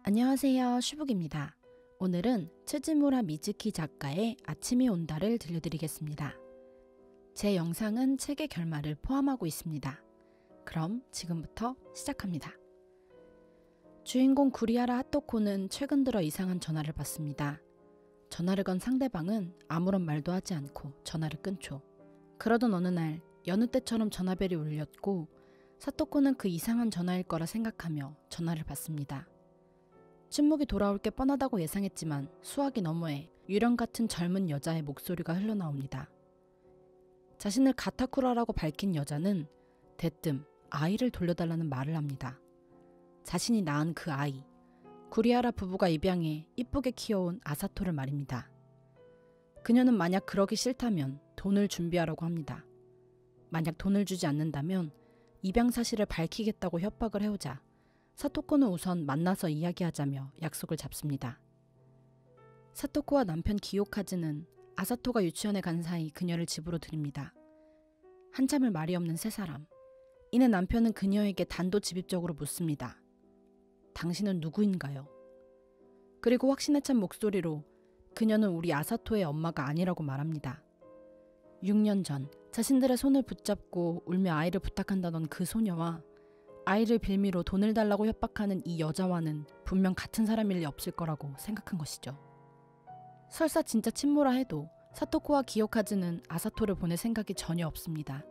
안녕하세요, 슈북입니다. 오늘은 츠즈무라 미즈키 작가의 아침이 온다를 들려드리겠습니다. 제 영상은 책의 결말을 포함하고 있습니다. 그럼 지금부터 시작합니다. 주인공 구리하라 하토코는 최근 들어 이상한 전화를 받습니다. 전화를 건 상대방은 아무런 말도 하지 않고 전화를 끊죠. 그러던 어느 날 여느 때처럼 전화벨이 울렸고 사토코는 그 이상한 전화일 거라 생각하며 전화를 받습니다. 침묵이 돌아올 게 뻔하다고 예상했지만 수화기 너머에 유령 같은 젊은 여자의 목소리가 흘러나옵니다. 자신을 가타쿠라라고 밝힌 여자는 대뜸 아이를 돌려달라는 말을 합니다. 자신이 낳은 그 아이, 구리하라 부부가 입양해 이쁘게 키워온 아사토를 말입니다. 그녀는 만약 그러기 싫다면 돈을 준비하라고 합니다. 만약 돈을 주지 않는다면 입양 사실을 밝히겠다고 협박을 해오자 사토코는 우선 만나서 이야기하자며 약속을 잡습니다. 사토코와 남편 기요카즈는 아사토가 유치원에 간 사이 그녀를 집으로 들입니다. 한참을 말이 없는 세 사람. 이내 남편은 그녀에게 단도직입적으로 묻습니다. 당신은 누구인가요? 그리고 확신에 찬 목소리로 그녀는 우리 아사토의 엄마가 아니라고 말합니다. 6년 전 자신들의 손을 붙잡고 울며 아이를 부탁한다던 그 소녀와 아이를 빌미로 돈을 달라고 협박하는 이 여자와는 분명 같은 사람일 리 없을 거라고 생각한 것이죠. 설사 진짜 친모라 해도 사토코와 기요카즈는 아사토를 보낼 생각이 전혀 없습니다.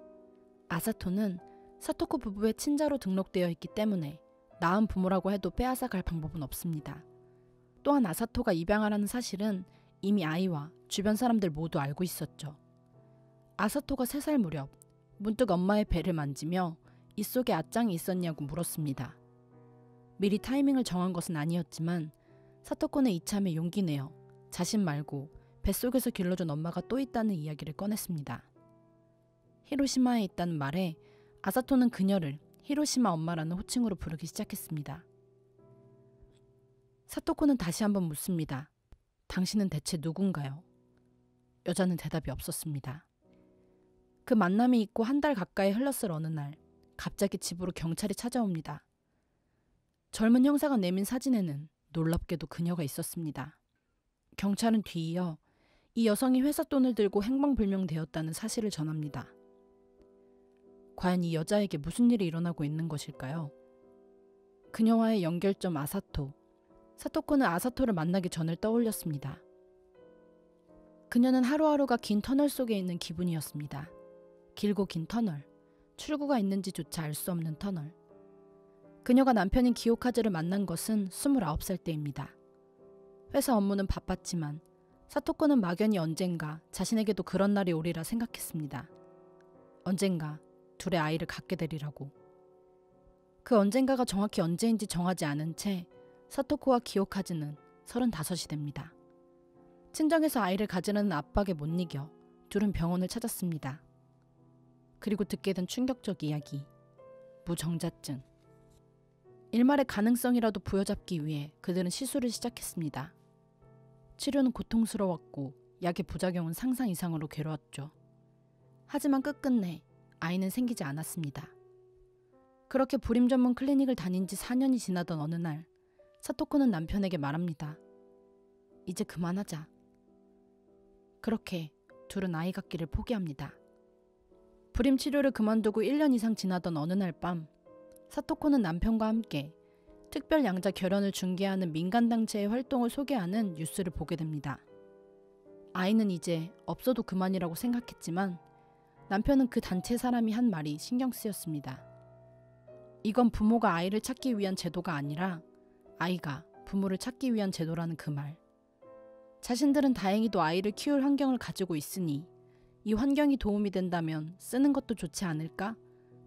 아사토는 사토코 부부의 친자로 등록되어 있기 때문에 낳은 부모라고 해도 빼앗아갈 방법은 없습니다. 또한 아사토가 입양하라는 사실은 이미 아이와 주변 사람들 모두 알고 있었죠. 아사토가 3살 무렵 문득 엄마의 배를 만지며 이 속에 아짱이 있었냐고 물었습니다. 미리 타이밍을 정한 것은 아니었지만 사토코는 이참에 용기 내어 자신 말고 뱃속에서 길러준 엄마가 또 있다는 이야기를 꺼냈습니다. 히로시마에 있다는 말에 아사토는 그녀를 히로시마 엄마라는 호칭으로 부르기 시작했습니다. 사토코는 다시 한번 묻습니다. 당신은 대체 누군가요? 여자는 대답이 없었습니다. 그 만남이 있고 1달 가까이 흘렀을 어느 날 갑자기 집으로 경찰이 찾아옵니다. 젊은 형사가 내민 사진에는 놀랍게도 그녀가 있었습니다. 경찰은 뒤이어 이 여성이 회사 돈을 들고 행방불명되었다는 사실을 전합니다. 과연 이 여자에게 무슨 일이 일어나고 있는 것일까요? 그녀와의 연결점 아사토. 사토코는 아사토를 만나기 전을 떠올렸습니다. 그녀는 하루하루가 긴 터널 속에 있는 기분이었습니다. 길고 긴 터널. 출구가 있는지조차 알 수 없는 터널. 그녀가 남편인 기요카즈를 만난 것은 29살 때입니다. 회사 업무는 바빴지만 사토코는 막연히 언젠가 자신에게도 그런 날이 오리라 생각했습니다. 언젠가 둘의 아이를 갖게 되리라고. 그 언젠가가 정확히 언제인지 정하지 않은 채 사토코와 기요카즈는 35이 됩니다. 친정에서 아이를 가지려는 압박에 못 이겨 둘은 병원을 찾았습니다. 그리고 듣게 된 충격적 이야기. 무정자증. 일말의 가능성이라도 부여잡기 위해 그들은 시술을 시작했습니다. 치료는 고통스러웠고 약의 부작용은 상상 이상으로 괴로웠죠. 하지만 끝끝내 아이는 생기지 않았습니다. 그렇게 불임 전문 클리닉을 다닌 지 4년이 지나던 어느 날 사토코는 남편에게 말합니다. 이제 그만하자. 그렇게 둘은 아이 갖기를 포기합니다. 불임 치료를 그만두고 1년 이상 지나던 어느 날 밤 사토코는 남편과 함께 특별 양자 결혼을 중개하는 민간단체의 활동을 소개하는 뉴스를 보게 됩니다. 아이는 이제 없어도 그만이라고 생각했지만 남편은 그 단체 사람이 한 말이 신경 쓰였습니다. 이건 부모가 아이를 찾기 위한 제도가 아니라 아이가 부모를 찾기 위한 제도라는 그 말. 자신들은 다행히도 아이를 키울 환경을 가지고 있으니 이 환경이 도움이 된다면 쓰는 것도 좋지 않을까?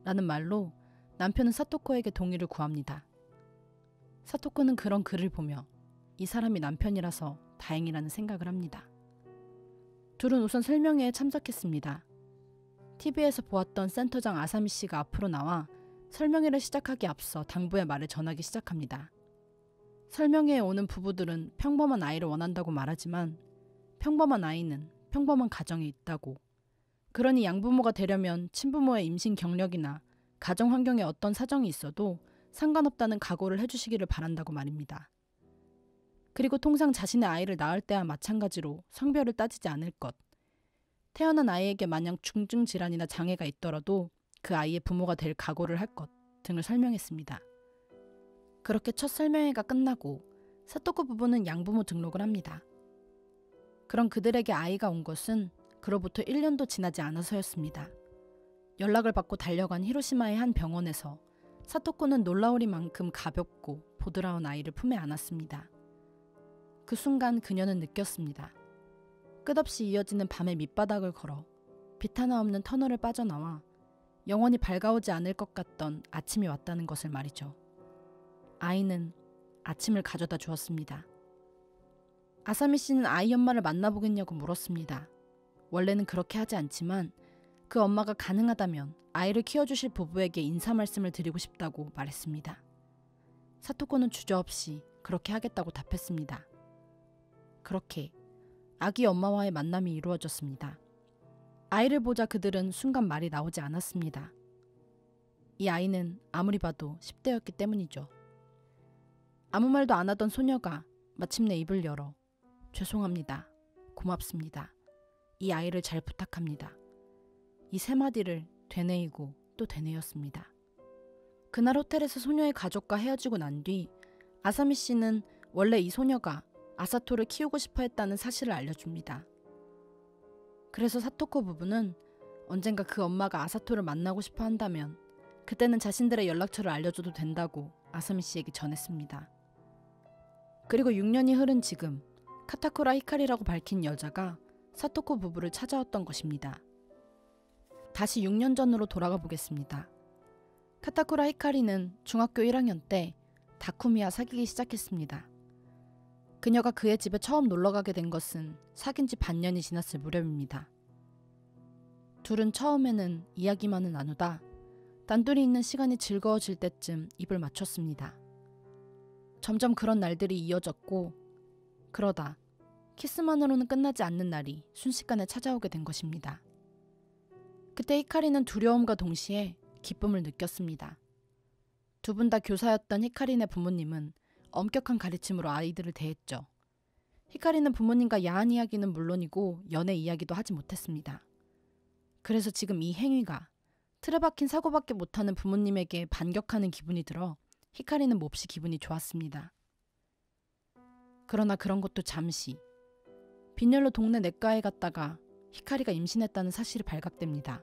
라는 말로 남편은 사토코에게 동의를 구합니다. 사토코는 그런 글을 보며 이 사람이 남편이라서 다행이라는 생각을 합니다. 둘은 우선 설명회에 참석했습니다. TV에서 보았던 센터장 아사미 씨가 앞으로 나와 설명회를 시작하기 앞서 당부의 말을 전하기 시작합니다. 설명회에 오는 부부들은 평범한 아이를 원한다고 말하지만 평범한 아이는 평범한 가정에 있다고. 그러니 양부모가 되려면 친부모의 임신 경력이나 가정 환경에 어떤 사정이 있어도 상관없다는 각오를 해주시기를 바란다고 말입니다. 그리고 통상 자신의 아이를 낳을 때와 마찬가지로 성별을 따지지 않을 것. 태어난 아이에게 만약 중증 질환이나 장애가 있더라도 그 아이의 부모가 될 각오를 할 것 등을 설명했습니다. 그렇게 첫 설명회가 끝나고 사토코 부부는 양부모 등록을 합니다. 그런 그들에게 아이가 온 것은 그로부터 1년도 지나지 않아서였습니다. 연락을 받고 달려간 히로시마의 한 병원에서 사토코는 놀라우리만큼 가볍고 보드라운 아이를 품에 안았습니다. 그 순간 그녀는 느꼈습니다. 끝없이 이어지는 밤의 밑바닥을 걸어 빛 하나 없는 터널을 빠져나와 영원히 밝아오지 않을 것 같던 아침이 왔다는 것을 말이죠. 아이는 아침을 가져다 주었습니다. 아사미 씨는 아이 엄마를 만나보겠냐고 물었습니다. 원래는 그렇게 하지 않지만 그 엄마가 가능하다면 아이를 키워주실 부부에게 인사 말씀을 드리고 싶다고 말했습니다. 사토코는 주저없이 그렇게 하겠다고 답했습니다. 그렇게 아기 엄마와의 만남이 이루어졌습니다. 아이를 보자 그들은 순간 말이 나오지 않았습니다. 이 아이는 아무리 봐도 10대였기 때문이죠. 아무 말도 안 하던 소녀가 마침내 입을 열어 죄송합니다. 고맙습니다. 이 아이를 잘 부탁합니다. 이 세 마디를 되뇌이고 또 되뇌었습니다. 그날 호텔에서 소녀의 가족과 헤어지고 난 뒤 아사미 씨는 원래 이 소녀가 아사토를 키우고 싶어 했다는 사실을 알려줍니다. 그래서 사토코 부부는 언젠가 그 엄마가 아사토를 만나고 싶어 한다면 그때는 자신들의 연락처를 알려줘도 된다고 아사미 씨에게 전했습니다. 그리고 6년이 흐른 지금 카타쿠라 히카리라고 밝힌 여자가 사토코 부부를 찾아왔던 것입니다. 다시 6년 전으로 돌아가 보겠습니다. 카타쿠라 히카리는 중학교 1학년 때 다쿠미와 사귀기 시작했습니다. 그녀가 그의 집에 처음 놀러가게 된 것은 사귄 지 반년이 지났을 무렵입니다. 둘은 처음에는 이야기만을 나누다 단둘이 있는 시간이 즐거워질 때쯤 입을 맞췄습니다. 점점 그런 날들이 이어졌고 그러다 키스만으로는 끝나지 않는 날이 순식간에 찾아오게 된 것입니다. 그때 히카리는 두려움과 동시에 기쁨을 느꼈습니다. 두 분 다 교사였던 히카리네 부모님은 엄격한 가르침으로 아이들을 대했죠. 히카리는 부모님과 야한 이야기는 물론이고 연애 이야기도 하지 못했습니다. 그래서 지금 이 행위가 틀에 박힌 사고밖에 못하는 부모님에게 반격하는 기분이 들어 히카리는 몹시 기분이 좋았습니다. 그러나 그런 것도 잠시. 빈혈로 동네 내과에 갔다가 히카리가 임신했다는 사실이 발각됩니다.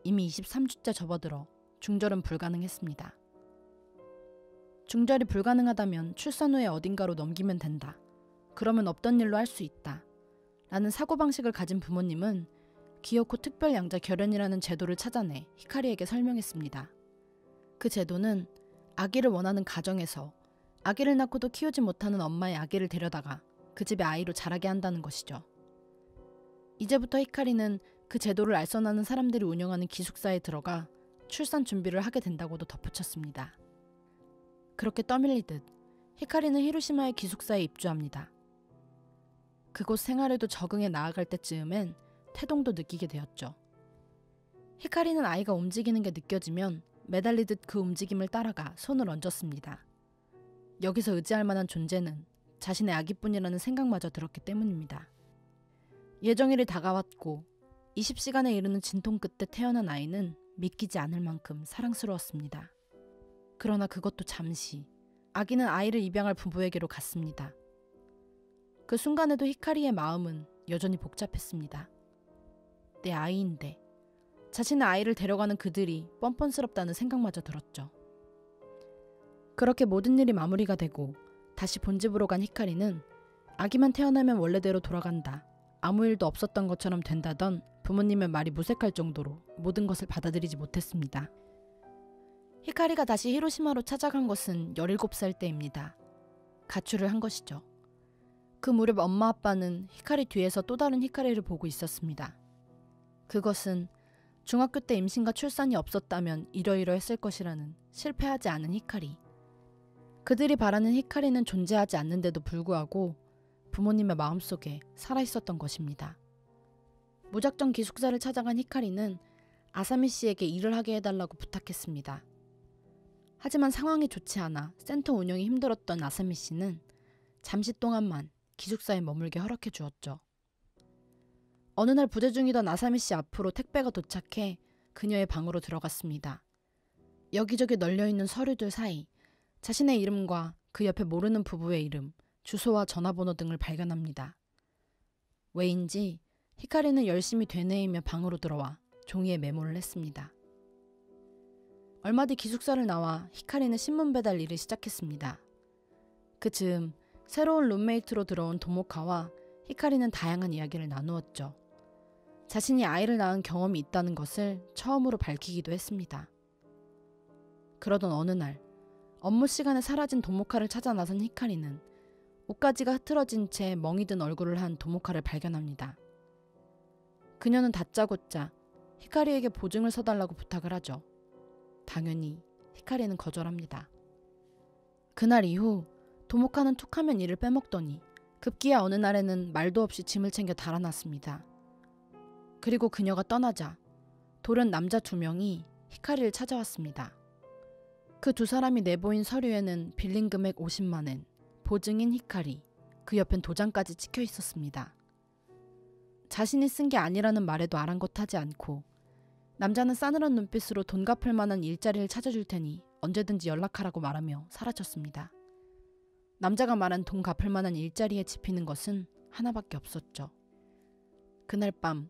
이미 23주째 접어들어 중절은 불가능했습니다. 중절이 불가능하다면 출산 후에 어딘가로 넘기면 된다. 그러면 없던 일로 할 수 있다. 라는 사고방식을 가진 부모님은 기어코 특별양자 결연이라는 제도를 찾아내 히카리에게 설명했습니다. 그 제도는 아기를 원하는 가정에서 아기를 낳고도 키우지 못하는 엄마의 아기를 데려다가 그 집의 아이로 자라게 한다는 것이죠. 이제부터 히카리는 그 제도를 알선하는 사람들이 운영하는 기숙사에 들어가 출산 준비를 하게 된다고도 덧붙였습니다. 그렇게 떠밀리듯 히카리는 히로시마의 기숙사에 입주합니다. 그곳 생활에도 적응해 나아갈 때쯤엔 태동도 느끼게 되었죠. 히카리는 아이가 움직이는 게 느껴지면 매달리듯 그 움직임을 따라가 손을 얹었습니다. 여기서 의지할 만한 존재는 자신의 아기뿐이라는 생각마저 들었기 때문입니다. 예정일이 다가왔고 20시간에 이르는 진통 끝에 태어난 아이는 믿기지 않을 만큼 사랑스러웠습니다. 그러나 그것도 잠시. 아기는 아이를 입양할 부부에게로 갔습니다. 그 순간에도 히카리의 마음은 여전히 복잡했습니다. 내 아이인데 자신의 아이를 데려가는 그들이 뻔뻔스럽다는 생각마저 들었죠. 그렇게 모든 일이 마무리가 되고 다시 본집으로 간 히카리는 아기만 태어나면 원래대로 돌아간다. 아무 일도 없었던 것처럼 된다던 부모님의 말이 무색할 정도로 모든 것을 받아들이지 못했습니다. 히카리가 다시 히로시마로 찾아간 것은 17살 때입니다. 가출을 한 것이죠. 그 무렵 엄마 아빠는 히카리 뒤에서 또 다른 히카리를 보고 있었습니다. 그것은 중학교 때 임신과 출산이 없었다면 이러이러했을 것이라는 실패하지 않은 히카리. 그들이 바라는 히카리는 존재하지 않는데도 불구하고 부모님의 마음속에 살아있었던 것입니다. 무작정 기숙사를 찾아간 히카리는 아사미 씨에게 일을 하게 해달라고 부탁했습니다. 하지만 상황이 좋지 않아 센터 운영이 힘들었던 아사미 씨는 잠시 동안만 기숙사에 머물게 허락해 주었죠. 어느 날 부재 중이던 아사미 씨 앞으로 택배가 도착해 그녀의 방으로 들어갔습니다. 여기저기 널려있는 서류들 사이 자신의 이름과 그 옆에 모르는 부부의 이름, 주소와 전화번호 등을 발견합니다. 왜인지 히카리는 열심히 되뇌이며 방으로 들어와 종이에 메모를 했습니다. 얼마 뒤 기숙사를 나와 히카리는 신문 배달 일을 시작했습니다. 그 즈음 새로운 룸메이트로 들어온 도모카와 히카리는 다양한 이야기를 나누었죠. 자신이 아이를 낳은 경험이 있다는 것을 처음으로 밝히기도 했습니다. 그러던 어느 날 업무 시간에 사라진 도모카를 찾아 나선 히카리는 옷가지가 흐트러진 채 멍이 든 얼굴을 한 도모카를 발견합니다. 그녀는 다짜고짜 히카리에게 보증을 서달라고 부탁을 하죠. 당연히 히카리는 거절합니다. 그날 이후 도모카는 툭하면 일을 빼먹더니 급기야 어느 날에는 말도 없이 짐을 챙겨 달아났습니다. 그리고 그녀가 떠나자 돌연 남자 2명이 히카리를 찾아왔습니다. 그 2사람이 내보인 서류에는 빌린 금액 50만엔, 보증인 히카리, 그 옆엔 도장까지 찍혀 있었습니다. 자신이 쓴 게 아니라는 말에도 아랑곳하지 않고 남자는 싸늘한 눈빛으로 돈 갚을 만한 일자리를 찾아줄 테니 언제든지 연락하라고 말하며 사라졌습니다. 남자가 말한 돈 갚을 만한 일자리에 집히는 것은 하나밖에 없었죠. 그날 밤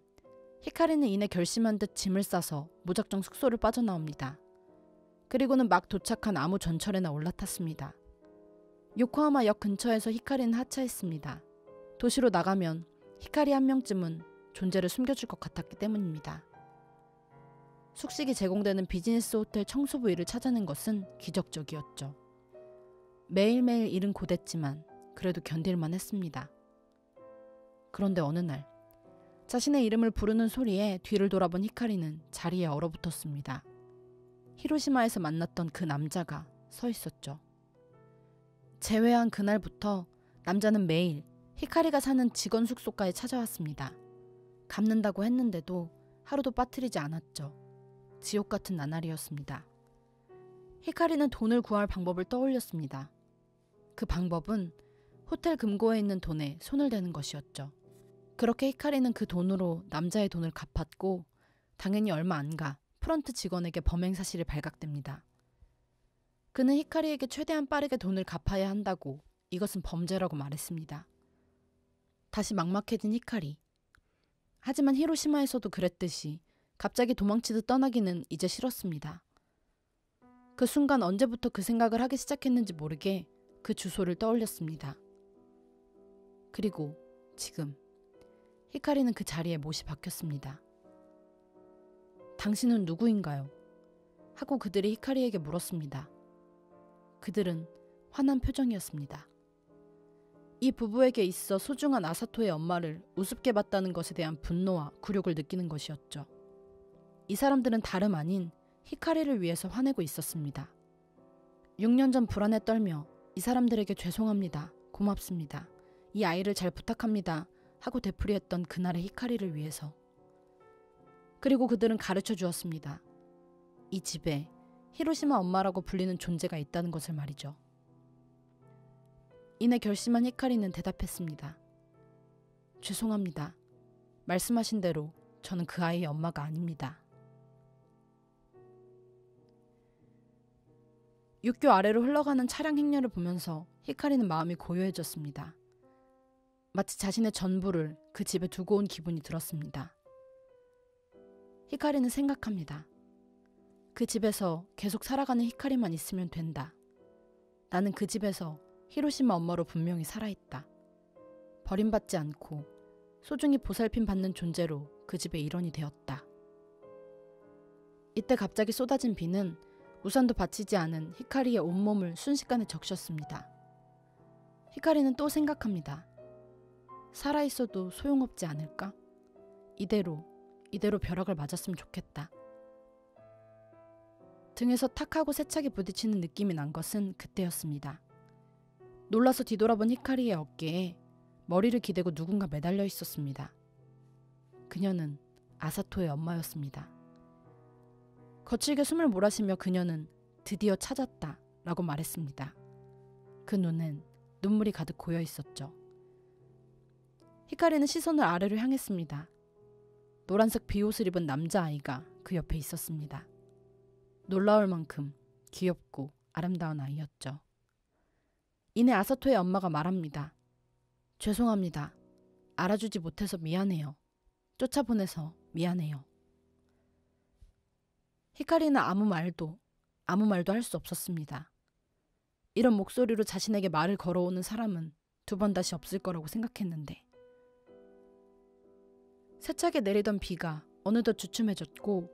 히카리는 이내 결심한 듯 짐을 싸서 무작정 숙소를 빠져나옵니다. 그리고는 막 도착한 아무 전철에나 올라탔습니다. 요코하마 역 근처에서 히카리는 하차했습니다. 도시로 나가면 히카리 한 명쯤은 존재를 숨겨줄 것 같았기 때문입니다. 숙식이 제공되는 비즈니스 호텔 청소부 일을 찾아낸 것은 기적적이었죠. 매일매일 일은 고됐지만 그래도 견딜만 했습니다. 그런데 어느 날 자신의 이름을 부르는 소리에 뒤를 돌아본 히카리는 자리에 얼어붙었습니다. 히로시마에서 만났던 그 남자가 서 있었죠. 재회한 그날부터 남자는 매일 히카리가 사는 직원 숙소까지 찾아왔습니다. 갚는다고 했는데도 하루도 빠뜨리지 않았죠. 지옥 같은 나날이었습니다. 히카리는 돈을 구할 방법을 떠올렸습니다. 그 방법은 호텔 금고에 있는 돈에 손을 대는 것이었죠. 그렇게 히카리는 그 돈으로 남자의 돈을 갚았고 당연히 얼마 안 가 프런트 직원에게 범행 사실이 발각됩니다. 그는 히카리에게 최대한 빠르게 돈을 갚아야 한다고 이것은 범죄라고 말했습니다. 다시 막막해진 히카리. 하지만 히로시마에서도 그랬듯이 갑자기 도망치듯 떠나기는 이제 싫었습니다. 그 순간 언제부터 그 생각을 하기 시작했는지 모르게 그 주소를 떠올렸습니다. 그리고 지금 히카리는 그 자리에 못이 박혔습니다. 당신은 누구인가요? 하고 그들이 히카리에게 물었습니다. 그들은 화난 표정이었습니다. 이 부부에게 있어 소중한 아사토의 엄마를 우습게 봤다는 것에 대한 분노와 굴욕을 느끼는 것이었죠. 이 사람들은 다름 아닌 히카리를 위해서 화내고 있었습니다. 6년 전 불안에 떨며 이 사람들에게 죄송합니다. 고맙습니다. 이 아이를 잘 부탁합니다. 하고 되풀이했던 그날의 히카리를 위해서. 그리고 그들은 가르쳐 주었습니다. 이 집에 히로시마 엄마라고 불리는 존재가 있다는 것을 말이죠. 이내 결심한 히카리는 대답했습니다. 죄송합니다. 말씀하신 대로 저는 그 아이의 엄마가 아닙니다. 육교 아래로 흘러가는 차량 행렬을 보면서 히카리는 마음이 고요해졌습니다. 마치 자신의 전부를 그 집에 두고 온 기분이 들었습니다. 히카리는 생각합니다. 그 집에서 계속 살아가는 히카리만 있으면 된다. 나는 그 집에서 히로시마 엄마로 분명히 살아있다. 버림받지 않고 소중히 보살핌 받는 존재로 그 집의 일원이 되었다. 이때 갑자기 쏟아진 비는 우산도 받치지 않은 히카리의 온몸을 순식간에 적셨습니다. 히카리는 또 생각합니다. 살아있어도 소용없지 않을까? 이대로 벼락을 맞았으면 좋겠다. 등에서 탁하고 세차게 부딪히는 느낌이 난 것은 그때였습니다. 놀라서 뒤돌아본 히카리의 어깨에 머리를 기대고 누군가 매달려 있었습니다. 그녀는 아사토의 엄마였습니다. 거칠게 숨을 몰아쉬며 그녀는 드디어 찾았다 라고 말했습니다. 그 눈엔 눈물이 가득 고여 있었죠. 히카리는 시선을 아래로 향했습니다. 노란색 비옷을 입은 남자아이가 그 옆에 있었습니다. 놀라울 만큼 귀엽고 아름다운 아이였죠. 이내 아사토의 엄마가 말합니다. 죄송합니다. 알아주지 못해서 미안해요. 쫓아보내서 미안해요. 히카리는 아무 말도 할 수 없었습니다. 이런 목소리로 자신에게 말을 걸어오는 사람은 두 번 다시 없을 거라고 생각했는데. 세차게 내리던 비가 어느덧 주춤해졌고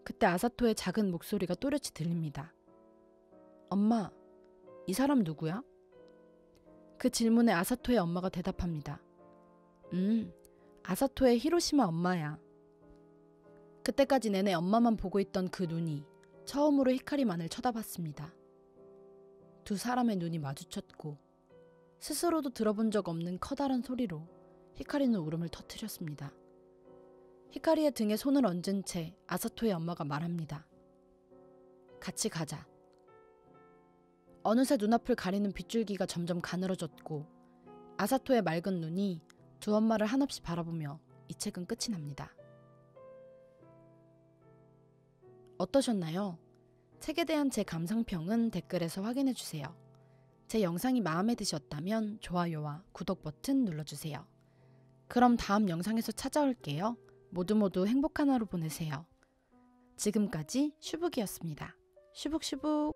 그때 아사토의 작은 목소리가 또렷이 들립니다. 엄마, 이 사람 누구야? 그 질문에 아사토의 엄마가 대답합니다. 아사토의 히로시마 엄마야. 그때까지 내내 엄마만 보고 있던 그 눈이 처음으로 히카리만을 쳐다봤습니다. 두 사람의 눈이 마주쳤고 스스로도 들어본 적 없는 커다란 소리로 히카리는 울음을 터뜨렸습니다. 히카리의 등에 손을 얹은 채 아사토의 엄마가 말합니다. 같이 가자. 어느새 눈앞을 가리는 빗줄기가 점점 가늘어졌고 아사토의 맑은 눈이 두 엄마를 한없이 바라보며 이 책은 끝이 납니다. 어떠셨나요? 책에 대한 제 감상평은 댓글에서 확인해주세요. 제 영상이 마음에 드셨다면 좋아요와 구독 버튼 눌러주세요. 그럼 다음 영상에서 찾아올게요. 모두 행복한 하루 보내세요. 지금까지 슈북이었습니다. 슈북슈북.